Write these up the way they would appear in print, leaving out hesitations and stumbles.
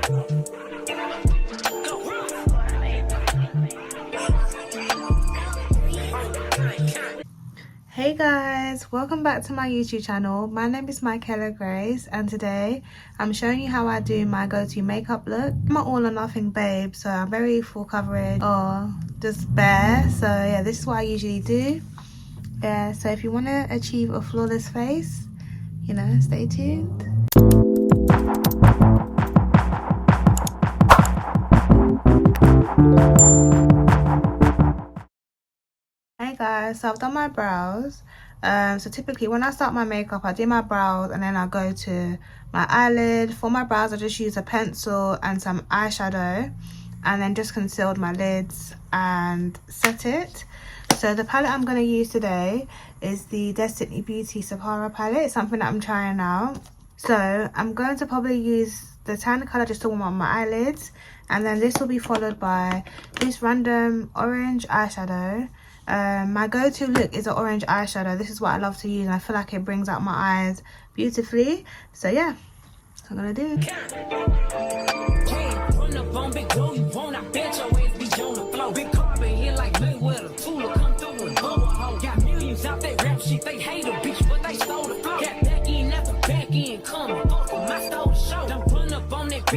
Hey guys, welcome back to my YouTube channel. My name is Michaela Grace and today I'm showing you how I do my go-to makeup look. I'm an all or nothing babe, so I'm very full coverage or just bare. So yeah, this is what I usually do. Yeah, so if you want to achieve a flawless face, you know, stay tuned. Hey guys, so I've done my brows. So typically when I start my makeup, I do my brows and then I go to my eyelid. For my brows, I just use a pencil and some eyeshadow and then just concealed my lids and set it. So the palette I'm going to use today is the Destinee Beauty Sahara palette. It's something that I'm trying out. So I'm going to probably use the tan colour just to warm up my eyelids, and then this will be followed by this random orange eyeshadow. My go-to look is an orange eyeshadow. This is what I love to use and I feel like it brings out my eyes beautifully. So yeah, that's what I'm gonna do.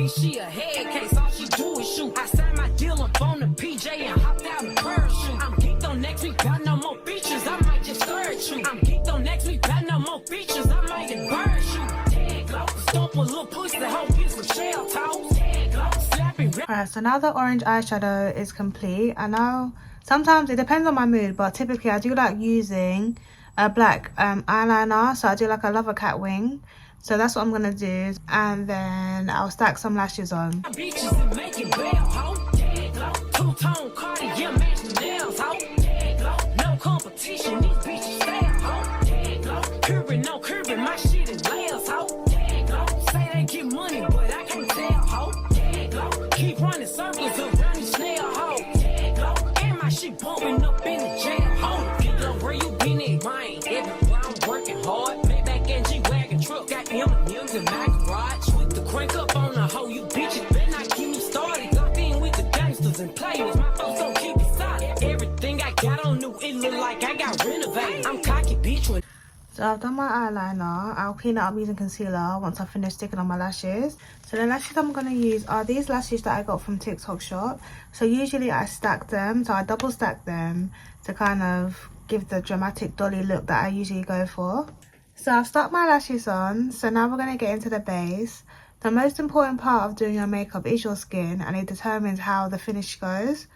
She a head case, all she do is shoot. I signed my deal up on the PJ and hopped out in parachute. I'm geeked on next week, got no more features, I might just scourge you. I'm geeked on next week, got no more features, I might embarrass you. Tag glow, stomp a little pussy, the whole piece of shell toes. Tag glow, slapping. Alright, so now the orange eyeshadow is complete. I know sometimes it depends on my mood, but typically I do like using a black eyeliner. So I do like a lover cat wing. So that's what I'm gonna do, and then I'll stack some lashes on. So I've done my eyeliner. I'll clean it up using concealer once I finish sticking on my lashes. So the lashes I'm going to use are these lashes that I got from TikTok shop. So usually I stack them, so I double stack them to kind of give the dramatic dolly look that I usually go for. So I've stuck my lashes on, so now we're going to get into the base. The most important part of doing your makeup is your skin, and it determines how the finish goes.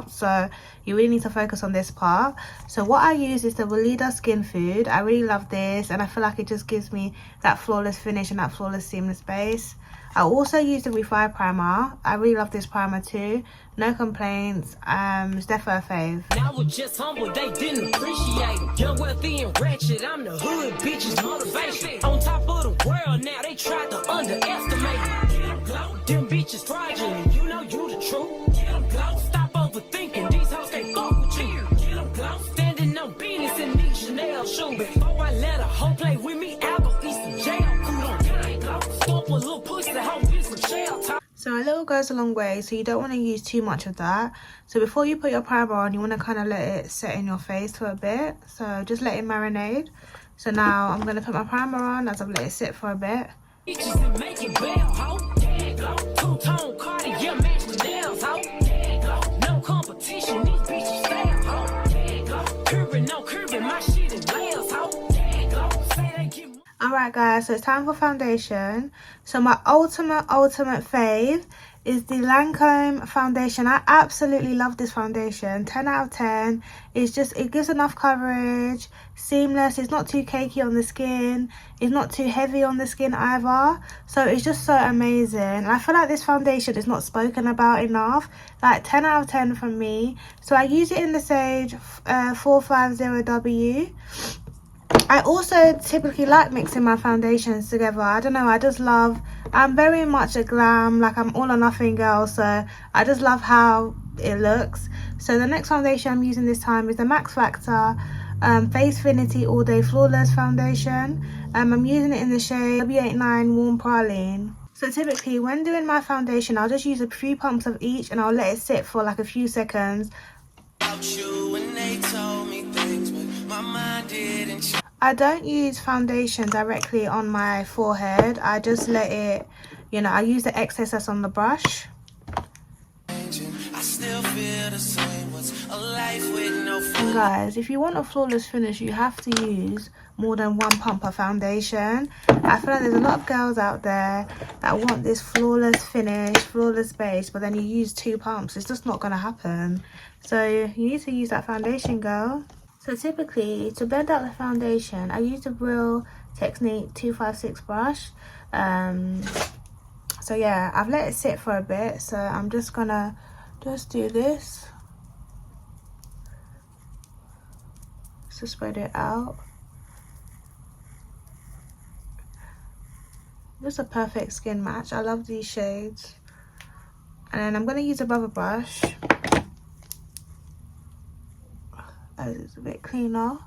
So you really need to focus on this part. So what I use is the Weleda Skin Food. I really love this and I feel like it just gives me that flawless finish and that flawless seamless base. I also use the Refy primer. I really love this primer too. No complaints. It's definitely a fave. Now we're just humble, they didn't appreciate it. Young, wealthy, and ratchet. I'm the hood bitches motivation. On top of the world now, they tried to underestimate it. Them bitches fraudulent, you know you the truth. Stop overthinking, these hoes can't fuck with you. Standing on business in these Chanel shoes. Before I let a hoe play with me, I'll go eat some jail. Stomp a little pussy, the whole piece of shell top. So a little goes a long way, so you don't want to use too much of that. So before you put your primer on, you want to kind of let it set in your face for a bit. So just let it marinate. So now I'm going to put my primer on as I've let it sit for a bit. Two-tone Cartier match the nails, ho. No competition, these bitches fail, ho. Curving, no curving, my shit is layers, ho. Say they give. Alright guys, so it's time for foundation. So my ultimate fave is the Lancome foundation. I absolutely love this foundation. 10 out of 10. It's just, it gives enough coverage, seamless, it's not too cakey on the skin, it's not too heavy on the skin either. So it's just so amazing. And I feel like this foundation is not spoken about enough. Like 10 out of 10 from me. So I use it in the shade 450W. I also typically like mixing my foundations together. I don't know, I just love, I'm very much a glam, like I'm all or nothing girl, so I just love how it looks. So the next foundation I'm using this time is the Max Factor Facefinity All Day Flawless Foundation. I'm using it in the shade W89 Warm Praline. So typically when doing my foundation, I'll just use a few pumps of each and I'll let it sit for like a few seconds. I don't use foundation directly on my forehead. I just let it, you know, I use the excess that's on the brush. And guys, if you want a flawless finish, you have to use more than one pump of foundation. I feel like there's a lot of girls out there that want this flawless finish, flawless base, but then you use 2 pumps. It's just not going to happen. So you need to use that foundation, girl. So typically, to blend out the foundation, I use the Real Technique 256 brush. So yeah, I've let it sit for a bit, so I'm just gonna do this. To spread it out. Just a perfect skin match. I love these shades. And then I'm gonna use a rubber brush, as it's a bit cleaner.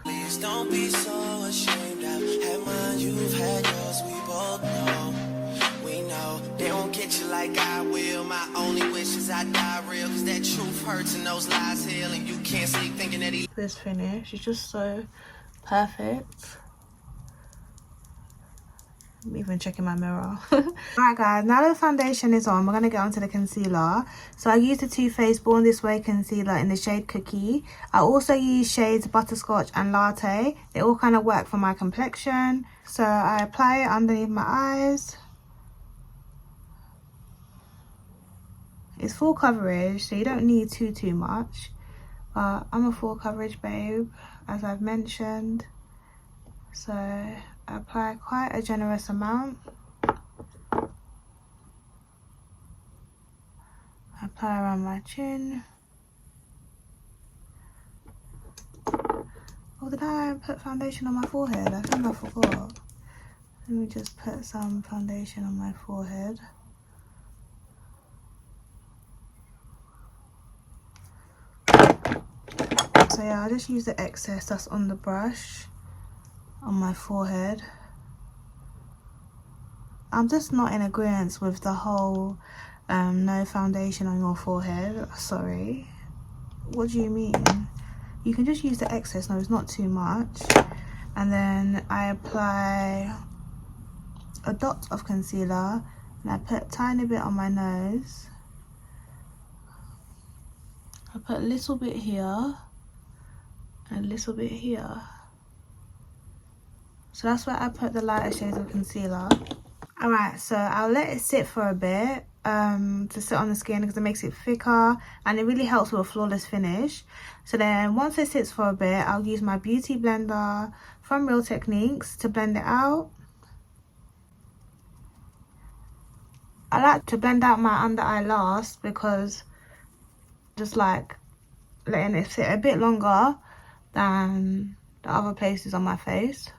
Please don't be so ashamed. I've had mine, you've had yours, we both know. We know they won't get you like I will. My only wish is I die real, cause that truth hurts and those lies heal, and you can't sleep thinking that this finish is just so perfect. I'm even checking my mirror. Alright guys, now that the foundation is on, we're going to get onto the concealer. So I use the Too Faced Born This Way concealer in the shade Cookie. I also use shades Butterscotch and Latte. They all kind of work for my complexion. So I apply it underneath my eyes. It's full coverage, so you don't need too much. But I'm a full coverage babe, as I've mentioned. So I apply quite a generous amount. I apply around my chin. Oh, did I put foundation on my forehead? I think I forgot. Let me just put some foundation on my forehead. So yeah, I'll just use the excess that's on the brush on my forehead. I'm just not in agreement with the whole no foundation on your forehead. Sorry. What do you mean? You can just use the excess. No, it's not too much. And then I apply a dot of concealer and I put a tiny bit on my nose. I put a little bit here and a little bit here. So that's where I put the lighter shades of concealer. Alright, so I'll let it sit for a bit to sit on the skin because it makes it thicker and it really helps with a flawless finish. So then once it sits for a bit, I'll use my beauty blender from Real Techniques to blend it out. I like to blend out my under eye last because just like letting it sit a bit longer than the other places on my face.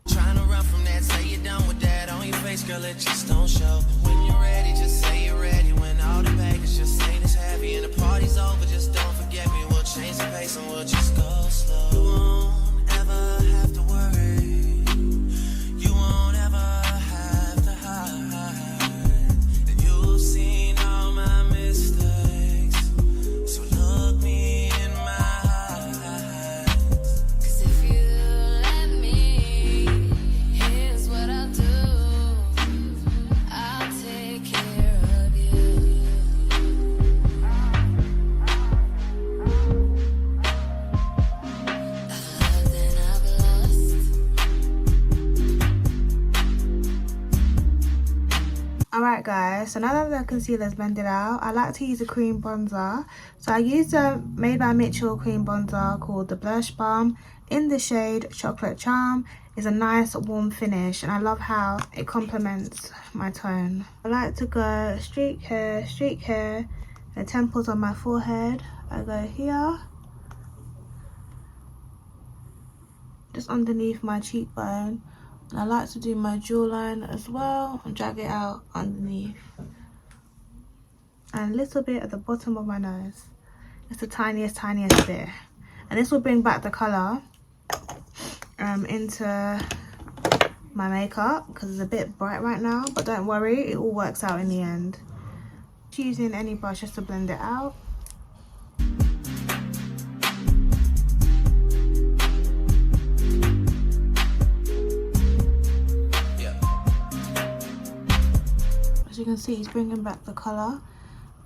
Trying to run from that, say you're done with that on your face, girl, it just don't show. When you're ready, just say you're ready. When all the baggage just ain't as heavy and the party's over, just don't forget me. We'll change the pace and we'll just go slow. You won't ever have to worry. You won't ever have to hide. And you've seen all my mistakes, so look me in my eyes. Cause if you let me, here's what I'll do. I'll take care of you. I've loved and I've lost. Alright guys, so now that the concealer is blended out, I like to use a cream bronzer. So I used a Made by Mitchell cream bronzer called the Blursh Balm in the shade Chocolate Charm. It's a nice warm finish and I love how it complements my tone. I like to go streak hair, the temples on my forehead. I go here, just underneath my cheekbone. And I like to do my jawline as well and drag it out underneath. And a little bit at the bottom of my nose. It's the tiniest bit. And this will bring back the colour into my makeup because it's a bit bright right now, but don't worry, it all works out in the end. Just using any brush just to blend it out. As you can see, it's bringing back the colour.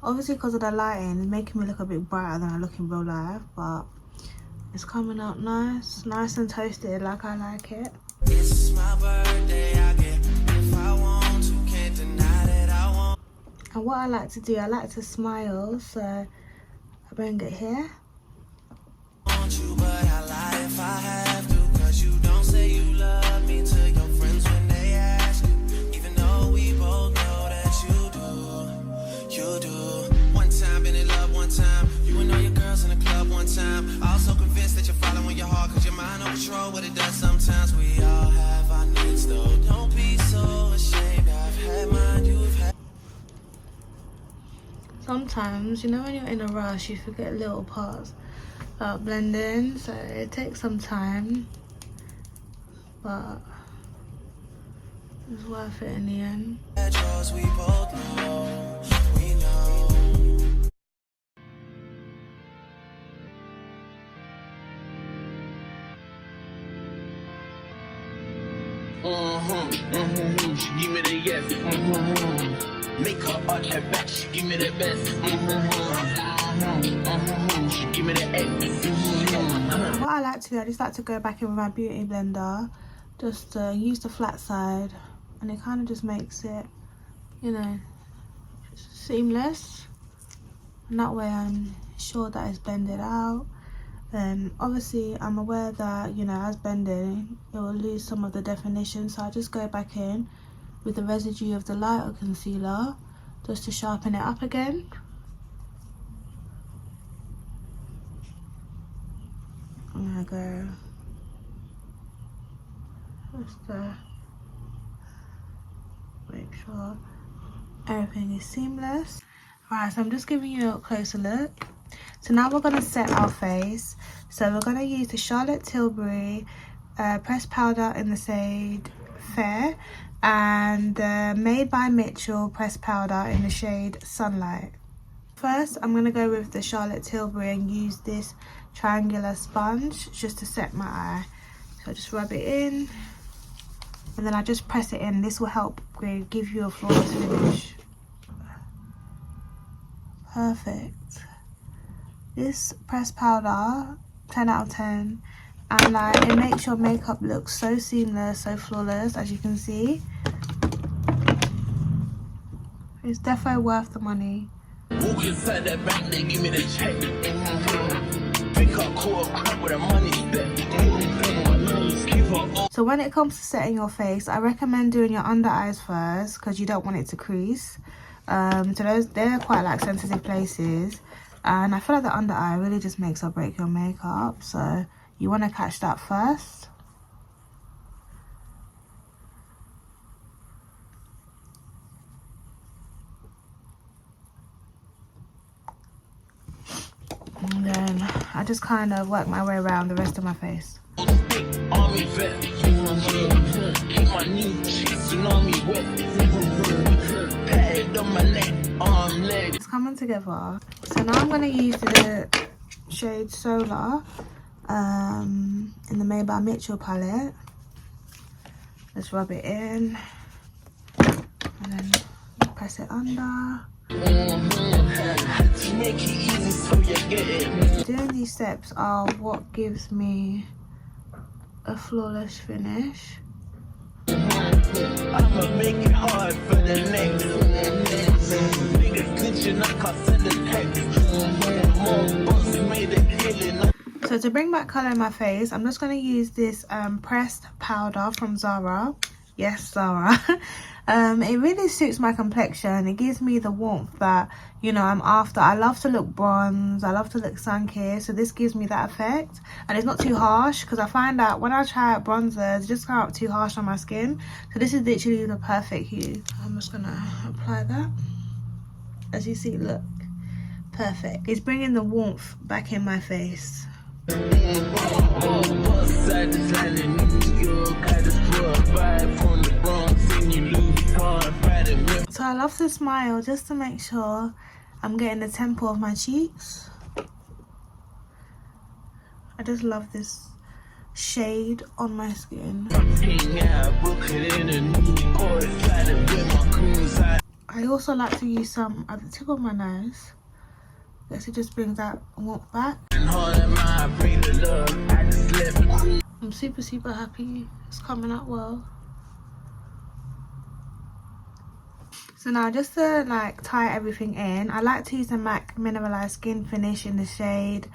Obviously because of the lighting, it's making me look a bit brighter than I look in real life, but it's coming out nice and toasted like I like it. It's my birthday, I get if I want to, can't deny that I want. And what I like to do, I like to smile, so I bring it here. Want you, but I lie if I have to, cause you don't say you love me to your friends when they ask you, even though we both know that you do. One time been in love, one time you and all your girls in the club, one time also convinced that you're following your heart, cause your mind don't control what it does sometimes. We all have our needs though, don't be so ashamed. I've had mine, you've had. Sometimes, you know, when you're in a rush, you forget little parts about blending, so it takes some time, but it's worth it in the end. We both know, we know. She give me the yes. Make her arch her back. She give me the best. She give me the X. What I like to do, I just like to go back in with my beauty blender, just use the flat side, and it kind of just makes it, you know, just seamless. And that way I'm sure that it's blended out. Then obviously I'm aware that, you know, as blending it will lose some of the definition, so I just go back in with the residue of the lighter concealer just to sharpen it up again. I'm gonna go just to make sure everything is seamless. Right, so I'm just giving you a closer look. So now we're going to set our face. So we're going to use the Charlotte Tilbury pressed powder in the shade Fair, and Made by Mitchell pressed powder in the shade Sunlight. First, I'm going to go with the Charlotte Tilbury and use this triangular sponge just to set my eye. So I just rub it in, and then I just press it in. This will help give you a flawless finish. Perfect. This pressed powder, 10 out of 10, and like it makes your makeup look so seamless, so flawless, as you can see. It's definitely worth the money. Walk inside that bank, they give me the check. Pick up cool crap with a money step. So when it comes to setting your face, I recommend doing your under eyes first because you don't want it to crease. So they're quite like sensitive places, and I feel like the under eye really just makes or break your makeup, so you want to catch that first. And then I just kind of work my way around the rest of my face. It's coming together. So now I'm going to use the shade Solar in the Made by Mitchell palette. Just rub it in and then press it under. Doing these steps are what gives me a flawless finish. I'ma make it hard for the next. Niggas glitching, I can't send a text. More books made it killing. So to bring back colour in my face, I'm just going to use this pressed powder from Zara. Yes, Zara. It really suits my complexion. It gives me the warmth that, you know, I'm after. I love to look bronze. I love to look sun-kissed. So this gives me that effect. And it's not too harsh, because I find that when I try out bronzers, it just come out too harsh on my skin. So this is literally the perfect hue. I'm just going to apply that. As you see, look. Perfect. It's bringing the warmth back in my face. So I love to smile just to make sure I'm getting the temple of my cheeks. I just love this shade on my skin. I also like to use some at the tip of my nose. Guess it just brings that warmth back. I'm super happy. It's coming out well. So now just to like tie everything in, I like to use the MAC Mineralized Skin Finish in the shade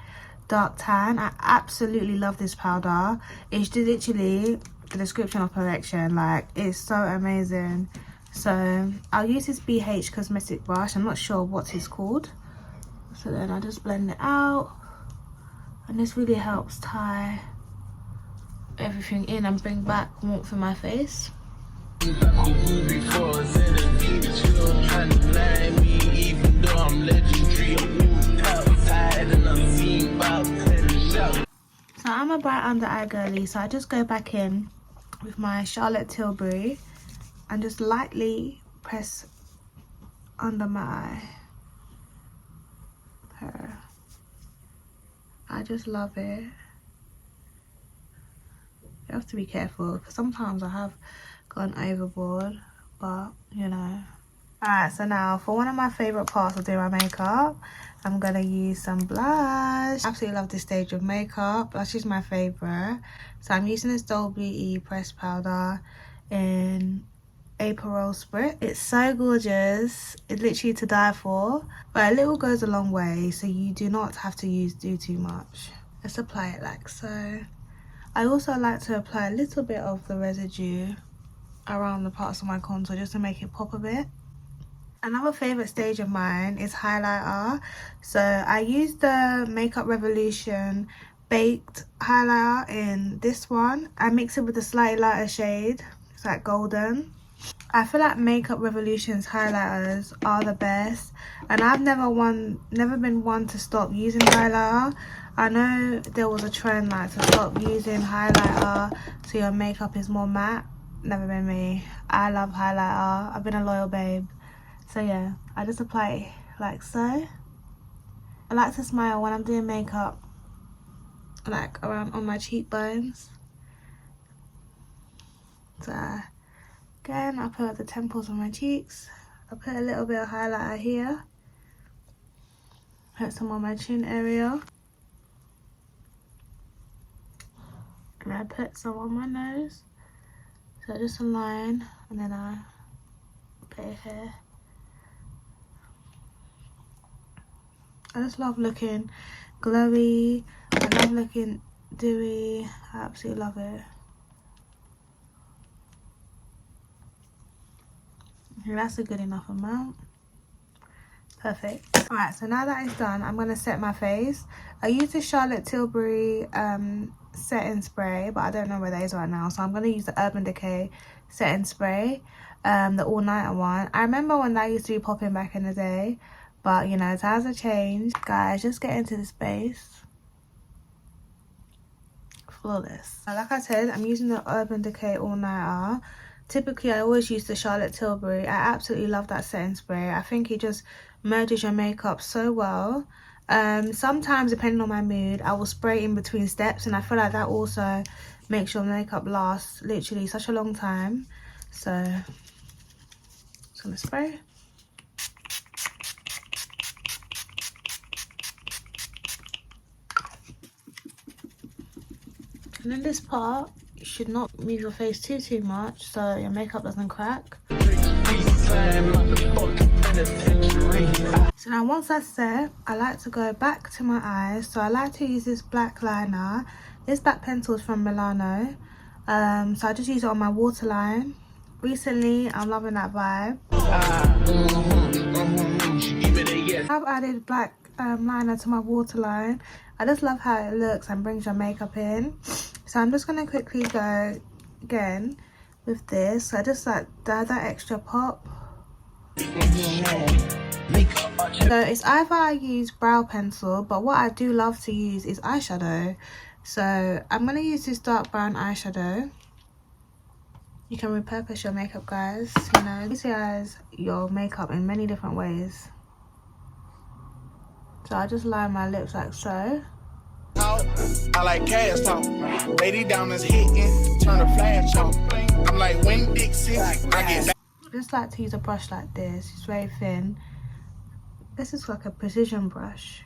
Dark Tan. I absolutely love this powder. It's just literally the description of perfection. Like, it's so amazing. So I'll use this BH cosmetic brush. I'm not sure what it's called. So then I just blend it out, and this really helps tie everything in and bring back warmth in my face. So I'm a bright under eye girly, so I just go back in with my Charlotte Tilbury and just lightly press under my eye. I just love it. You have to be careful because sometimes I have gone overboard, but you know. Alright, so now for one of my favourite parts of doing my makeup, I'm gonna use some blush. I absolutely love this stage of makeup. Blush is my favourite. So I'm using this Idole Beauty pressed powder in Eyebrow Sprit. It's so gorgeous. It's literally to die for. But a little goes a long way, so you do not have to do too much. Let's apply it like so. I also like to apply a little bit of the residue around the parts of my contour just to make it pop a bit. Another favourite stage of mine is highlighter. So I use the Makeup Revolution Baked highlighter in this one. I mix it with a slightly lighter shade. It's like golden. I feel like Makeup Revolution's highlighters are the best, and I've never been one to stop using highlighter. I know there was a trend like to stop using highlighter so your makeup is more matte. Never been me. I love highlighter. I've been a loyal babe. So yeah, I just apply it like so. I like to smile when I'm doing makeup, like around on my cheekbones. So again, I put at the temples of my cheeks. I put a little bit of highlighter here. Put some on my chin area. And I put some on my nose. So just a line, and then I put it here. I just love looking glowy. I love looking dewy. I absolutely love it. And that's a good enough amount. Perfect. Alright, so now that it's done, I'm going to set my face. I use the Charlotte Tilbury setting spray, but I don't know where that is right now. So I'm going to use the Urban Decay setting spray, the all-nighter one. I remember when that used to be popping back in the day. But, you know, times have changed. Guys, just get into this base. Flawless. Like I said, I'm using the Urban Decay all-nighter. Typically, I always use the Charlotte Tilbury. I absolutely love that setting spray. I think it just merges your makeup so well. Sometimes, depending on my mood, I will spray in between steps. And I feel like that also makes your makeup last literally such a long time. So, just gonna spray. And in this part, you should not move your face too much so your makeup doesn't crack. So now once that's set, I like to go back to my eyes. So I like to use this black liner. This black pencil is from Milano. So I just use it on my waterline. Recently, I'm loving that vibe. I've added black liner to my waterline. I just love how it looks and brings your makeup in. So I'm just going to quickly go again with this. So I just like add that extra pop. Makeup So it's either I use brow pencil, but what I do love to use is eyeshadow. So I'm going to use this dark brown eyeshadow. You can repurpose your makeup, guys. You know, utilize your makeup in many different ways. So I just line my lips like so. I like cash talk. Lady diamonds hitting, turn the flash on. I'm like Wayne Dixie. I get back. Just like to use a brush like this. It's very thin. This is like a precision brush.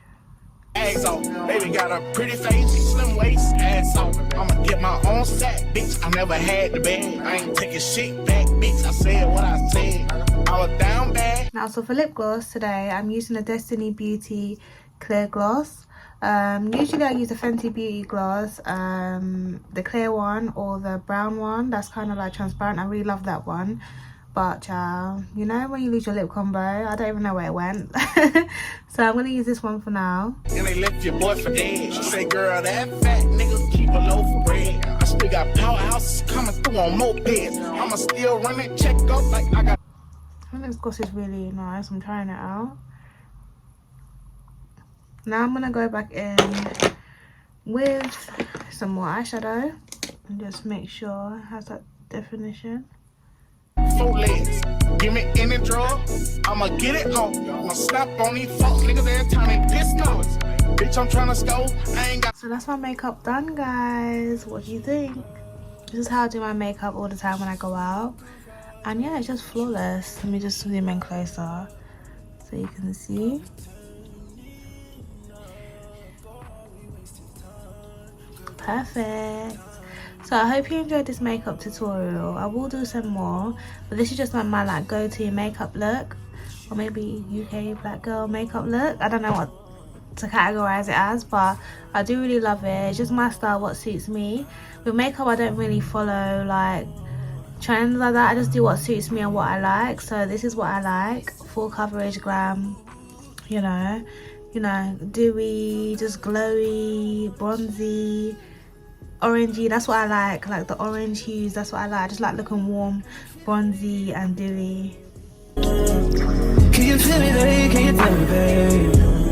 Eggs on. Baby got a pretty face, slim waist, ass on. I'ma get my own sack, bitch. I never had the bag. I ain't taking shit back, bitch. I said what I said. I was down bad. Now, so for lip gloss today, I'm using a Destinee Beauty clear gloss. Usually I use the Fenty Beauty gloss, the clear one or the brown one. That's kind of like transparent. I really love that one. But you know when you lose your lip combo, I don't even know where it went. So I'm gonna use this one for now. And they left your boy for dead. She say, girl, that fat nigga keep a loaf of bread. I still got powerhouses coming through on mopeds. I'ma still run it, check up like I got. I think this gloss is really nice. I'm trying it out. Now I'm gonna go back in with some more eyeshadow and just make sure it has that definition. 4 legs, give me any drug, I'ma get it on. I'ma snap on these fuck niggas every time they piss noise. Bitch, I'm tryna score, I ain't got. So that's my makeup done, guys. What do you think? This is how I do my makeup all the time when I go out. And yeah, it's just flawless. Let me just zoom in closer so you can see. Perfect. So I hope you enjoyed this makeup tutorial. I will do some more, but this is just my like go-to makeup look, or maybe UK black girl makeup look. I don't know what to categorize it as, but I do really love it. It's just my style, what suits me. With makeup I don't really follow like trends like that. I just do what suits me and what I like. So this is what I like: full coverage, glam, you know, dewy, just glowy, bronzy, orangey. That's what I like the orange hues. That's what I like. I just like looking warm, bronzy and dewy. Can you feel me, babe? Can you tell me, babe?